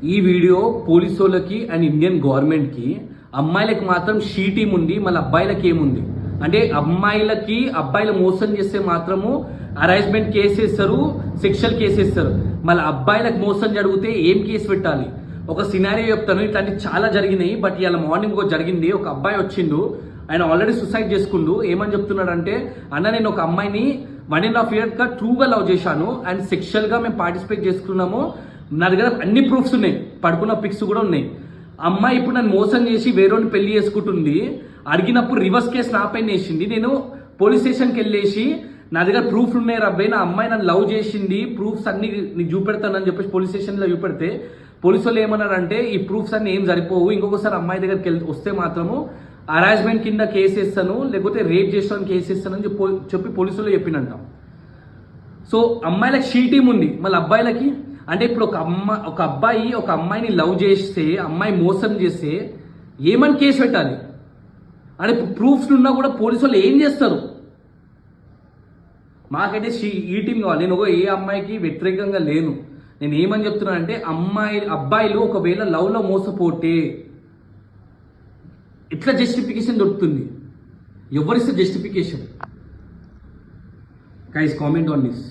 ఈ video police వాళ్ళకి and Indian గవర్నమెంట్కి, అమ్మాయిలకి మాత్రం షీ టీమ్ ఉంది, మళ్ళీ అబ్బాయిలకి ఏముంది అంటే అమ్మాయిలకి అబ్బాయిలు మోసం చేస్తే మాత్రము హరాస్మెంట్ కేసు వేస్తారు, సెక్షువల్ కేసు వేస్తారు. మళ్ళీ అబ్బాయిలకు మోసం జరిగితే ఏం కేసు పెట్టాలి? ఒక సినారియో చెప్తాను. ఇట్లాంటి చాలా జరిగినాయి. బట్ ఇవాళ మార్నింగ్ జరిగింది. ఒక అబ్బాయి వచ్చిండు, ఆయన ఆల్రెడీ సూసైడ్ చేసుకుండు. ఏమని చెప్తున్నాడంటే, అన్న నేను ఒక అమ్మాయిని 1.5 years ట్రూగా లవ్ చేశాను అండ్ సెక్షువల్గా మేము పార్టిసిపేట్ చేసుకున్నాము. నా దగ్గర అన్ని ప్రూఫ్స్ ఉన్నాయి, పడుకున్న పిక్స్ కూడా ఉన్నాయి. అమ్మాయి ఇప్పుడు నన్ను మోసం చేసి వేరేని పెళ్లి చేసుకుంటుంది. అడిగినప్పుడు రివర్స్ కేసు నా పైన వేసింది. నేను పోలీస్ స్టేషన్కి వెళ్ళేసి నా దగ్గర ప్రూఫ్లు ఉన్నాయి రబ్బాయి, నా అమ్మాయి నన్ను లవ్ చేసింది, ప్రూఫ్స్ అన్ని నీకు చూపెడతానని చెప్పేసి పోలీస్ స్టేషన్లో చూపెడితే పోలీసు వాళ్ళు ఏమన్నారంటే ఈ ప్రూఫ్స్ అన్ని ఏం సరిపోవు, ఇంకొకసారి అమ్మాయి దగ్గరికి వస్తే మాత్రము హరాస్మెంట్ కింద కేసు వేస్తాను, లేకపోతే రేప్ చేస్తాను కేసు వేస్తానని చెప్పి పోలీసులు చెప్పినంట. సో అమ్మాయిలకు షీ టీమ్ ఉంది, మళ్ళీ అబ్బాయిలకి అంటే ఇప్పుడు ఒక అబ్బాయి ఒక అమ్మాయిని లవ్ చేస్తే, అమ్మాయి మోసం చేస్తే ఏమని కేసు పెట్టాలి అంటే ప్రూఫ్స్ ఉన్నా కూడా పోలీసు వాళ్ళు ఏం చేస్తారు? మాకైతే ఈ టీం కావాలి. నేను ఏ అమ్మాయికి వ్యతిరేకంగా లేను. నేను ఏమని చెప్తున్నానంటే అబ్బాయిలు ఒకవేళ లవ్లో మోసపోతే ఎట్లా జస్టిఫికేషన్ దొరుకుతుంది? ఎవరిస్తే justification? Guys comment on this.